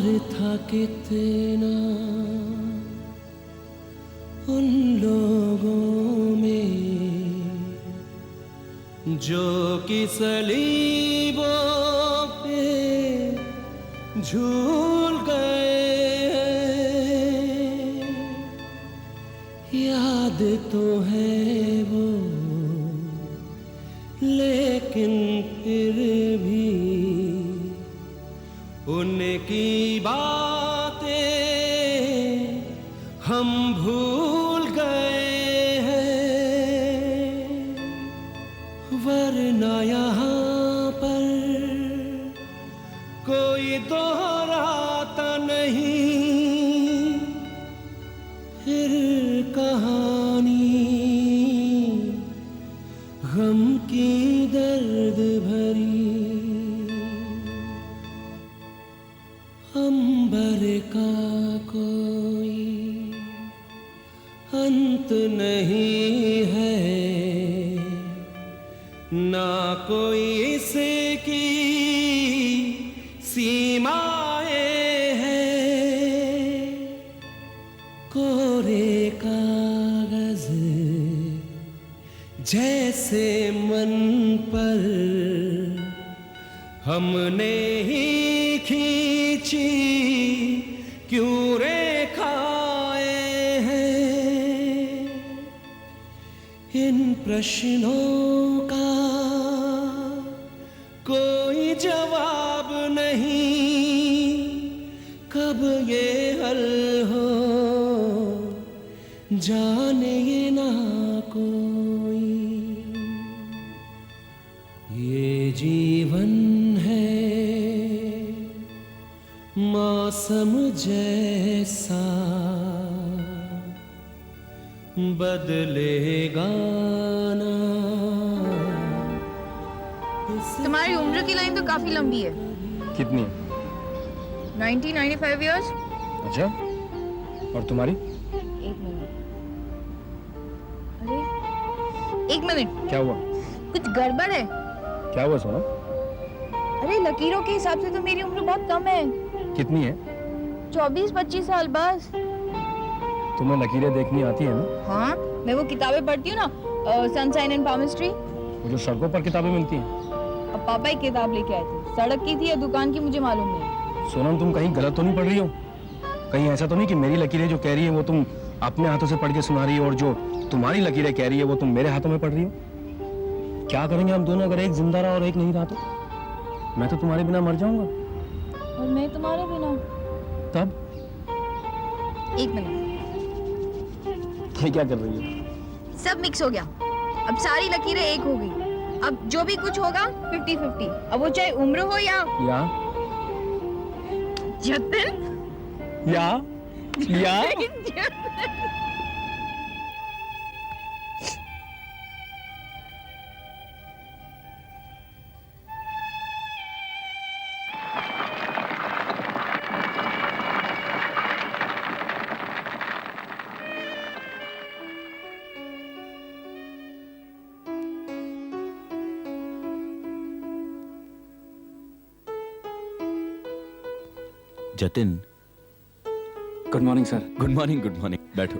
प्यार था कितना उन लोगों में जो कि सलीबों पे झूल गए। याद तो है वो लेकिन फिर भी उनकी बातें हम भूल गए हैं। वरना यहाँ पर कोई दोहराता नहीं फिर कहानी गम की दर्द भरी। अंबर का कोई अंत नहीं है, ना कोई इसकी सीमाएं हैं। कोरे कागज जैसे मन पर हमने ही खींची क्यों रेखाएं हैं। इन प्रश्नों का कोई जवाब नहीं, कब ये हल हो जाने ये ना कोई। ये जीवन है मौसम जैसा, बदलेगा ना। तुम्हारी उम्र की लाइन तो काफी लंबी है। कितनी? 95 इयर्स। अच्छा, और तुम्हारी? एक मिनट। अरे एक मिनट, क्या हुआ? कुछ गड़बड़ है। क्या हुआ सोना? अरे लकीरों के हिसाब से तो मेरी उम्र बहुत कम है। कितनी है? 24-25 साल बस। तुम्हें लकीरें देखनी आती है ना? हाँ, मैं वो किताबें पढ़ती हूँ ना, सनशाइन एंड पामिस्ट्री। वो जो सड़कों पर किताबें मिलती हैं। अब पापा एक किताब लेके आए थे, सड़क की थी या दुकान की मुझे मालूम नहीं। सोनम, तुम कहीं गलत तो नहीं पढ़ रही हो? कहीं ऐसा तो नहीं कि मेरी लकीरें जो कह रही है वो तुम अपने हाथों से पढ़ के सुना रही हो, और जो तुम्हारी लकीरें कह रही है वो तुम मेरे हाथों में पढ़ रही हो? क्या करेंगे हम दोनों अगर एक जिंदा रहा और एक नहीं रहा तो? मैं तो तुम्हारे बिना मर जाऊंगा। और मैं तुम्हारे बिना? तब? एक मिनट। ये क्या कर रही है? सब मिक्स हो गया, अब सारी लकीरें एक हो गई। अब जो भी कुछ होगा 50-50, अब वो चाहे उम्र हो या जतन या Jatin. Good morning sir. Good morning, good morning. बैठो।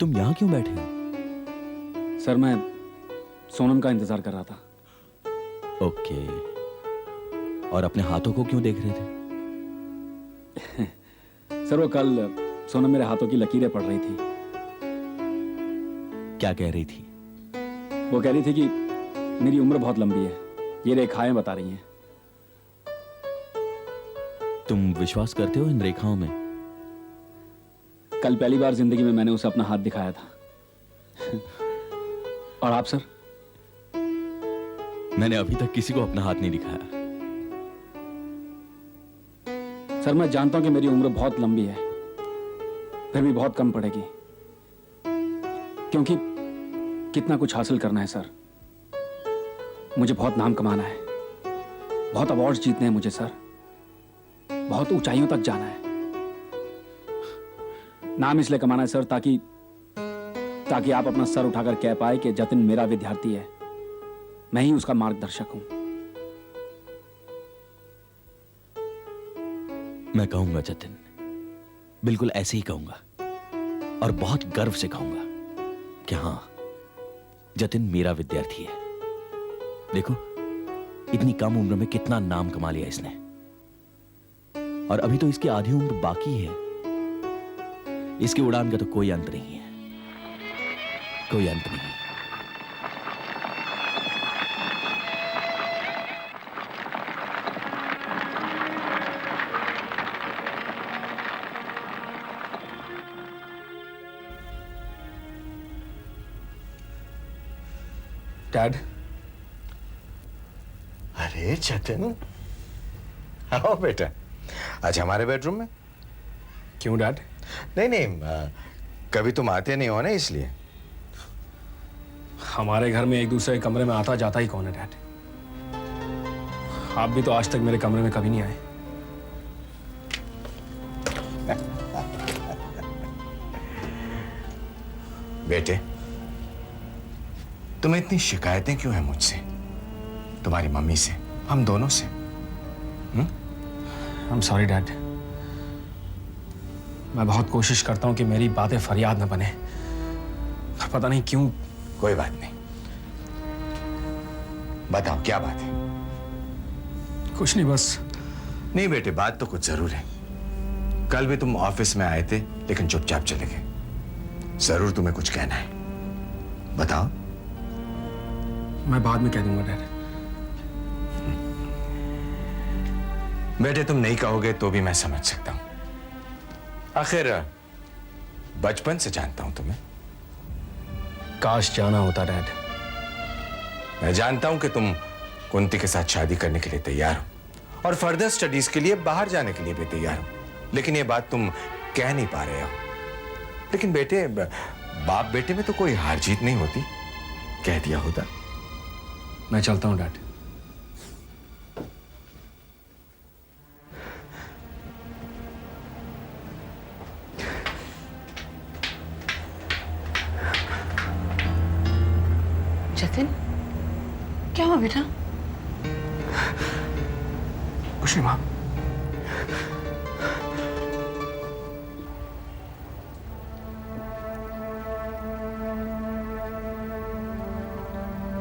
तुम यहाँ क्यों बैठे हो? सर मैं सोनम का इंतजार कर रहा था। ओके। और अपने हाथों को क्यों देख रहे थे? सर वो कल सोनम मेरे हाथों की लकीरें पढ़ रही थी। क्या कह रही थी? वो कह रही थी कि मेरी उम्र बहुत लंबी है, ये रेखाएं बता रही हैं। तुम विश्वास करते हो इन रेखाओं में? कल पहली बार जिंदगी में मैंने उसे अपना हाथ दिखाया था। और आप सर? मैंने अभी तक किसी को अपना हाथ नहीं दिखाया। सर मैं जानता हूं कि मेरी उम्र बहुत लंबी है, फिर भी बहुत कम पड़ेगी, क्योंकि कितना कुछ हासिल करना है सर। मुझे बहुत नाम कमाना है, बहुत अवार्ड्स जीतने हैं मुझे सर, बहुत ऊंचाइयों तक जाना है। नाम इसलिए कमाना है सर ताकि आप अपना सर उठाकर कह पाए कि जतिन मेरा विद्यार्थी है, मैं ही उसका मार्गदर्शक हूं। मैं कहूंगा जतिन, बिल्कुल ऐसे ही कहूंगा और बहुत गर्व से कहूंगा कि हां, जतिन मेरा विद्यार्थी है। देखो इतनी कम उम्र में कितना नाम कमा लिया इसने, और अभी तो इसकी आधी उम्र बाकी है। इसकी उड़ान का तो कोई अंत नहीं है, कोई अंत नहीं। डैड, अरे जतिन, आओ बेटा। आज हमारे बेडरूम में? क्यों डैड? नहीं नहीं, कभी तुम आते नहीं हो ना, इसलिए। हमारे घर में एक दूसरे के कमरे में आता जाता ही कौन है डैड? आप भी तो आज तक मेरे कमरे में कभी नहीं आए। बेटे, तुम्हें इतनी शिकायतें क्यों हैं मुझसे, तुम्हारी मम्मी से, हम दोनों से? I am sorry dad. मैं बहुत कोशिश करता हूं कि मेरी बातें फरियाद न बने, पता नहीं क्यों। कोई बात नहीं, बताओ क्या बात है? कुछ नहीं, बस। नहीं बेटे, बात तो कुछ जरूर है। कल भी तुम ऑफिस में आए थे लेकिन चुपचाप चले गए। जरूर तुम्हें कुछ कहना है, बताओ। मैं बाद में कह दूंगा डैड। बेटे तुम नहीं कहोगे तो भी मैं समझ सकता हूं, आखिर बचपन से जानता हूं तुम्हें। काश जाना होता डैड। मैं जानता हूं कि तुम कुंती के साथ शादी करने के लिए तैयार हो और फर्दर स्टडीज के लिए बाहर जाने के लिए भी तैयार हो, लेकिन ये बात तुम कह नहीं पा रहे हो। लेकिन बेटे, बाप बेटे में तो कोई हार जीत नहीं होती, कह दिया होता। मैं चलता हूं डैड। जतिन, क्या हुआ बेटा? कुछ नहीं मां।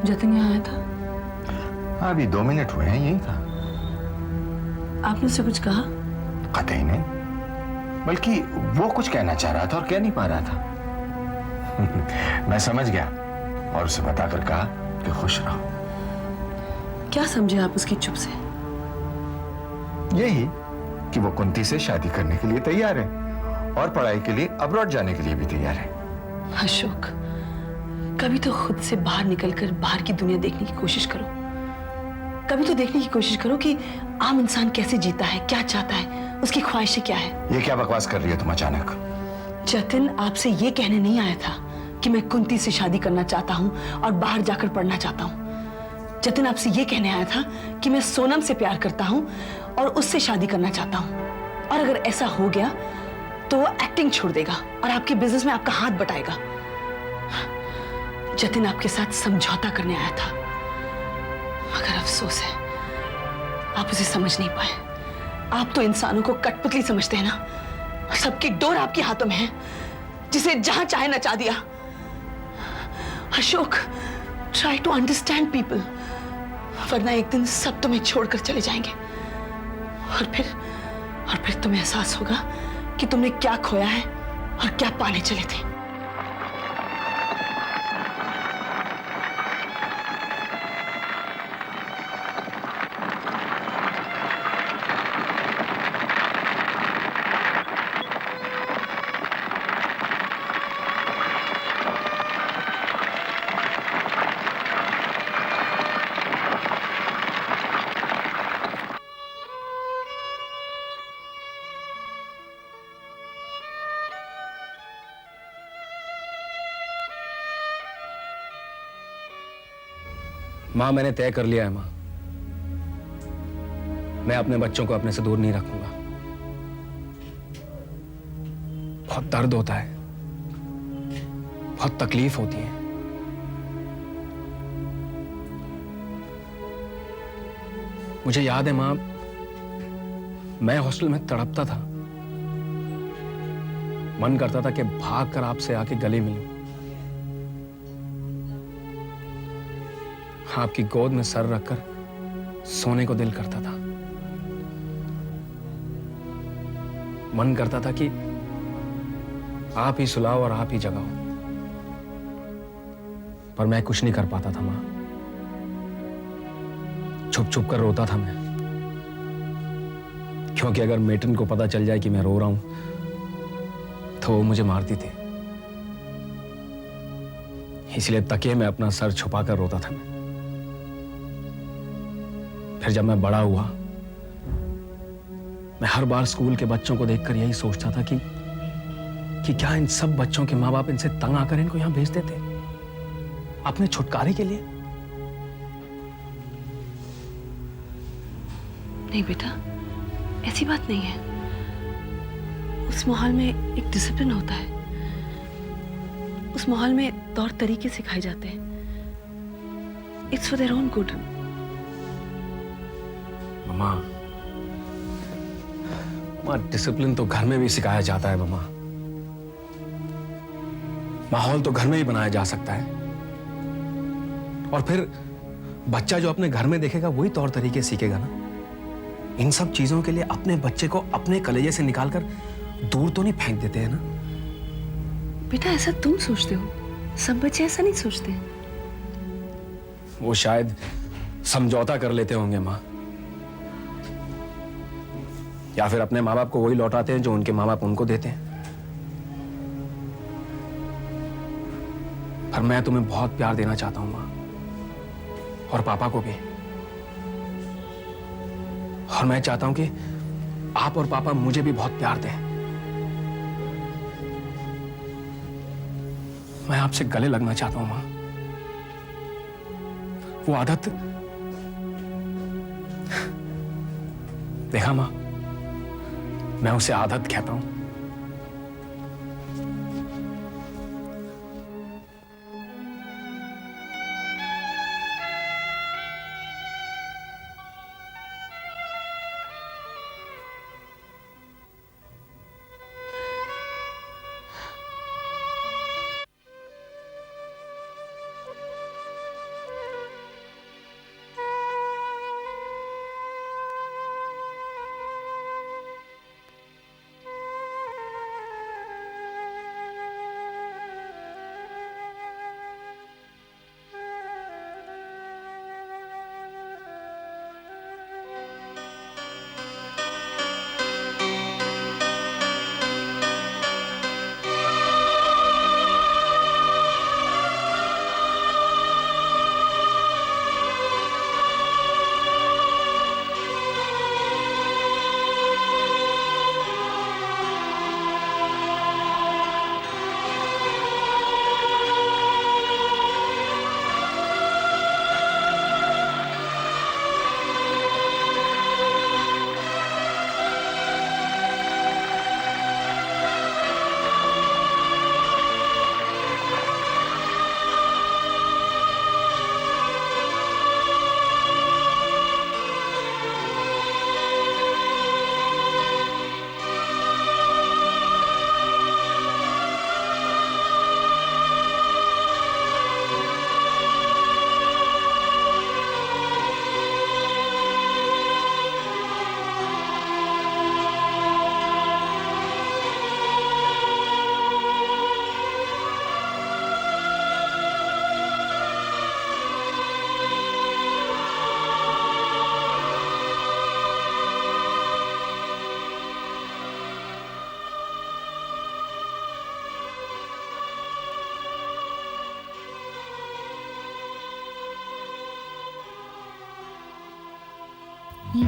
जतिन यहाँ आया था? हाँ, अभी 2 मिनट हुए हैं, यही था। आपने उससे कुछ कहा? कतई नहीं, बल्कि वो कुछ कहना चाह रहा था और कह नहीं पा रहा था। मैं समझ गया और उसे बताकर कहा कि खुश रहो। क्या समझे आप उसकी चुप से? यही कि वो कुंती से शादी करने के लिए तैयार है और पढ़ाई के लिए अब्रॉड जाने के लिए भी तैयार है। अशोक, कभी तो खुद से बाहर निकलकर बाहर की दुनिया देखने की कोशिश करो। कभी तो देखने की कोशिश करो कि आम इंसान कैसे जीता है, क्या चाहता है, उसकी ख्वाहिशें क्या है। ये क्या बकवास कर रही हो तुम अचानक? जतिन, आपसे ये कहने नहीं आया था कि मैं कुंती से शादी करना चाहता हूँ और बाहर जाकर पढ़ना चाहता हूँ। जतिन, आपसे ये कहने आया था कि मैं सोनम से प्यार करता हूँ और उससे शादी करना चाहता हूँ, और अगर ऐसा हो गया तो वो एक्टिंग छोड़ देगा और आपके बिजनेस में आपका हाथ बटाएगा। जतिन, आपके साथ समझौता करने आया था, मगर अफसोस है आप उसे समझ नहीं पाए। आप तो इंसानों को कठपुतली समझते हैं ना, सबकी डोर आपके हाथों में है, जिसे जहां चाहे नचा दिया। Ashok, try to understand people, वरना एक दिन सब तुम्हें छोड़कर चले जाएंगे और फिर तुम्हें एहसास होगा कि तुमने क्या खोया है और क्या पाने चले थे। मां, मैंने तय कर लिया है मां, मैं अपने बच्चों को अपने से दूर नहीं रखूंगा। बहुत दर्द होता है, बहुत तकलीफ होती है। मुझे याद है मां, मैं हॉस्टल में तड़पता था। मन करता था कि भाग कर आपसे आके गले मिलूं, आपकी गोद में सर रखकर सोने को दिल करता था। मन करता था कि आप ही सुलाओ और आप ही जगाओ, पर मैं कुछ नहीं कर पाता था मां। छुप छुप कर रोता था मैं, क्योंकि अगर मेटन को पता चल जाए कि मैं रो रहा हूं तो वो मुझे मारती थी। इसलिए तकिए में अपना सर छुपा कर रोता था मैं। फिर जब मैं बड़ा हुआ, मैं हर बार स्कूल के बच्चों को देखकर यही सोचता था कि क्या इन सब बच्चों के माँ बाप इनसे तंग आकर इनको यहां भेज देते अपने छुटकारे के लिए। नहीं बेटा, ऐसी बात नहीं है। उस माहौल में एक डिसिप्लिन होता है, उस माहौल में तौर तरीके सिखाए जाते हैं। It's for their own good. Mama, discipline तो घर में भी सिखाया जाता है मम्मा। माहौल तो घर में ही बनाया जा सकता है, और फिर बच्चा जो अपने घर में देखेगा वही तौर तरीके सीखेगा ना। इन सब चीजों के लिए अपने बच्चे को अपने कलेजे से निकालकर दूर तो नहीं फेंक देते हैं ना। बेटा ऐसा तुम सोचते हो, सब बच्चे ऐसा नहीं सोचते। वो शायद समझौता कर लेते होंगे माँ, या फिर अपने माँ बाप को वही लौटाते हैं जो उनके माँ बाप उनको देते हैं। पर मैं तुम्हें बहुत प्यार देना चाहता हूं माँ, और पापा को भी। और मैं चाहता हूं कि आप और पापा मुझे भी बहुत प्यार दें। मैं आपसे गले लगना चाहता हूं मां। वो आदत, देखा मां, मैं उसे आदत कहता हूं।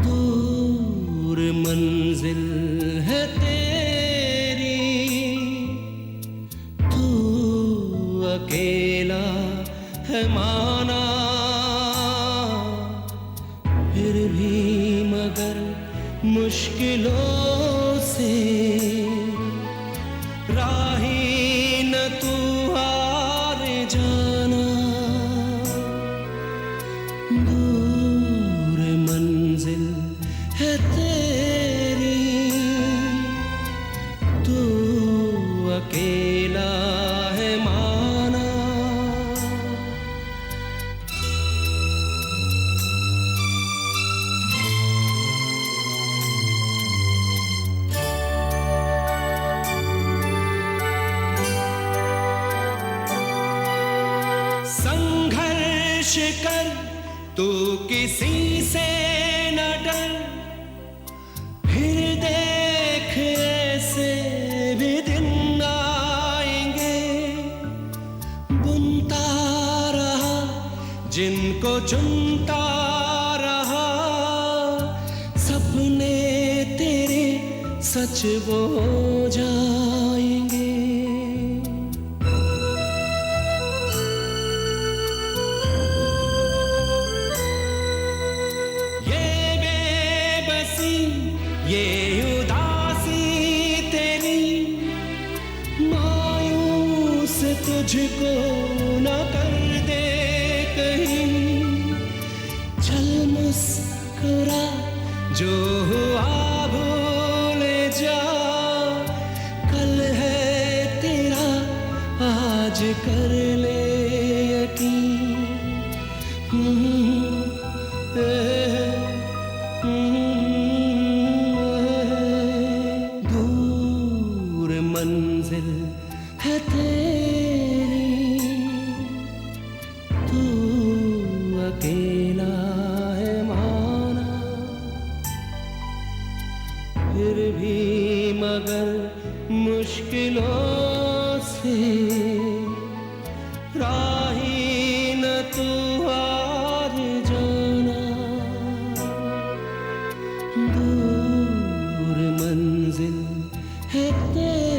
दूर मंजिल है तेरी, तू अकेला है माना, फिर भी मगर मुश्किलों से राही न तू हार जाना। दूर मंजिल है तेरी, संघर्ष कर तू किसी से न डर, फिर देख ऐसे भी दिन आएंगे, बुनता रहा जिनको चुनता रहा, सपने तेरे सच वो जाएंगे। ये उदासी तेरी मायूस तुझको न कर दे कहीं, चल मुस्कुरा जो हुआ भूल जा, कल है तेरा आज कर ले यकीन। मंजिल है तेरी, तू अकेला है माना, फिर भी मगर मुश्किलों से राही न तू हार जाना, दूर मंजिल है तेरी।